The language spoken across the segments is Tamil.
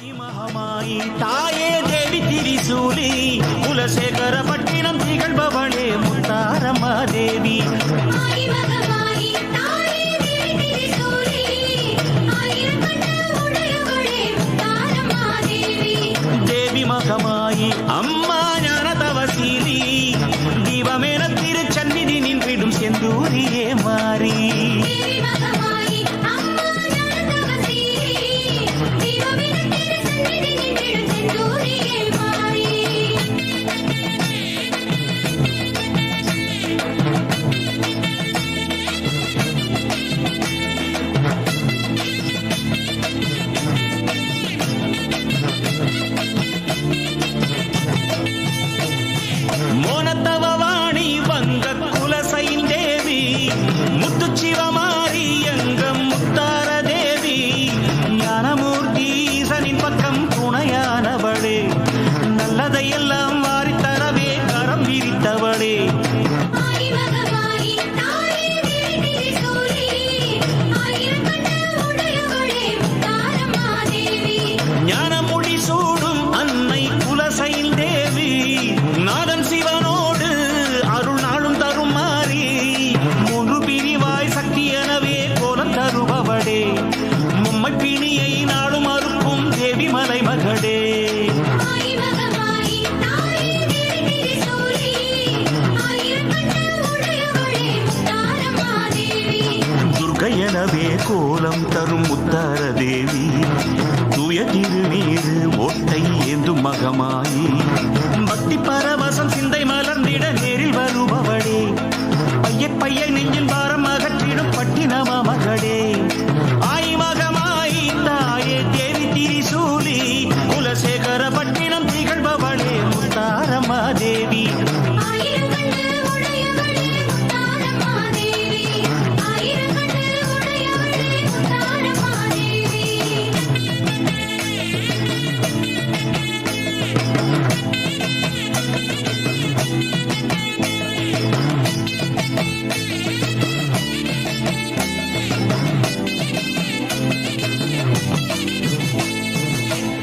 மகமாயி தாயே தேவி திரிசூலி குலசேகர பட்டினம் திகழ்பவளே முத்தாரம்மா தேவி. தேவி மகமாயி அம்மா ஞான தவசீலி தீபமென திருச்சந்நிதி நின்றிடும் செந்தூரியே மாறி. மோனத்தவவாணி வங்க குலசையின் தேவி முத்துச்சிவமாரி எங்கம் முத்தார தேவி. ஞானமூர்த்தி ஈசனின் பக்கம் துணையானவளே நல்லதையெல்லாம் வாரித்தரவே கரம் விரித்தவளே. ஞானமொழி சூடும் அன்னை குலசையின் தேவி நாதன் சிவனோடு அருள் நாளும் தரும் மாறி. மூன்று பிரிவாய் சக்தி எனவே கோலம் தருபவளே மும்மை பிணியை நாளும் அறுக்கும் தேவி மலை மகளே. துர்கை எனவே கோலம் தரும் முத்தார தேவி தூய திருநீரு ஓட்டை ஏந்தும் மகமாயி. பக்தி பரவசம் சிந்தை மலர்ந்திட நேரில் வருபவளே பைய நெஞ்சில் பாரம் அகற்றிடும் பட்டினமா மகளே. ஆய் மகமாயி தாயே தேவி திரிசூலி குலசேகர பட்டினம் திகழ்பவளே முத்தாரம்மா தேவி.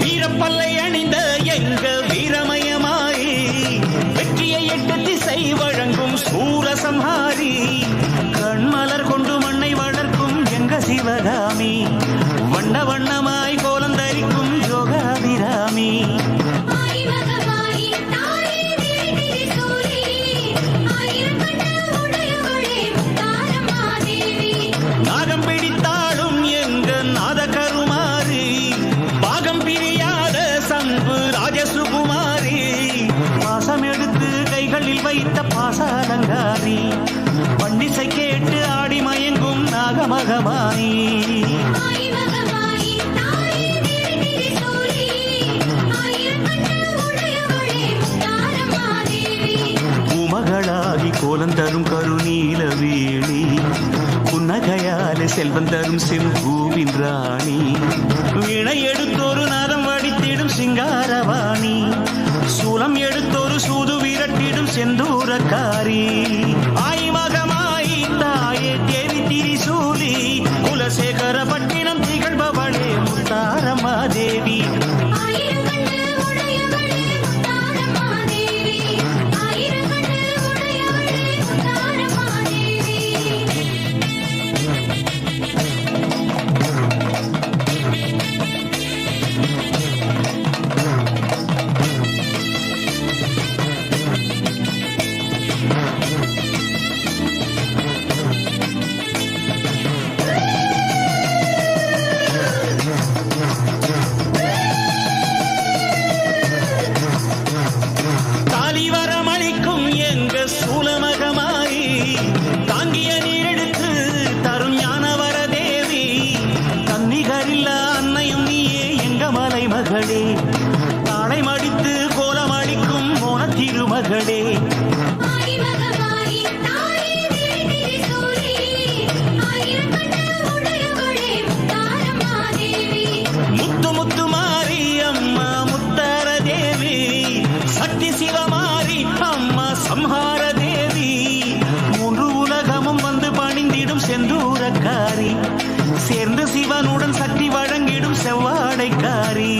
வீரப்பல்லை அணிந்த எங்க வீரமயமாயி வெற்றியை எட்டு திசை வழங்கும் சூரசம்ஹாரி. கண்மலர் கொண்டு மண்ணை வளர்க்கும் எங்க சிவகாமி வண்ண வண்ணமாய் கோலம் தரிக்கும் யோகாபிராமி. நாகம் பிடித்தாலும் எங்க நாத கருமாறி பாகம் பிரியாத சம்பு ராஜசுகுமாரி. பாசம் எடுத்து கைகளில் வைத்த பாச அலங்காரி பண்டிசை கேட்டு ஆடி மயங்கும் நாகமகமாயி. பூமகளாகி கோலம் தரும் கருநீல வேணி புன்னகையால செல்வம் தரும் செம்பூவின் ராணி. வீணை எடுத்தொரு நாதம் வடித்திடும் சிங்காரவாணி சூலம் எடுத்தொரு சூது விரட்டிடும் செந்தூரக்காரி. ஆய் மகமாயி தாயே தேவி திரிசூலி குலசேகர பட்டினம் திகழ்பவளே முத்தாரம்மா தேவி. தாலிவரமளிக்கும் எங்க சூலமகமாயி தாங்கிய நீரெடுத்து தரும் ஞானவர தேவி. தன்னிகரில்ல அன்னையும் நீயே எங்க மலை மகளே தாளை மடித்து கோலம் அளிக்கும் மோன திருமகளே. முத்து முத்து மாறி அம்மா முத்தார தேவி சக்தி சிவமாரி அம்மா சம்ஹார தேவி. மூன்று உலகமும் வந்து பணிந்திடும் செந்தூரக்காரி சேர்ந்து சிவனுடன் சக்தி வழங்கிடும் செவ்வாடைக்காரி.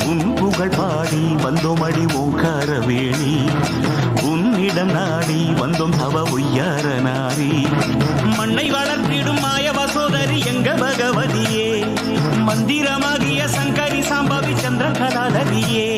உன் புகழ் பாடி வந்தோமடி ஓங்கார வேணி, உன்னிடம் நாடி வந்தோம் தவ உய்யார நாரி. மண்ணை வளர்த்திடும் மாய வசோதரி எங்க பகவதியே, மந்திரமாகிய சங்கரி சாம்பவி சந்திர கலாதரியே.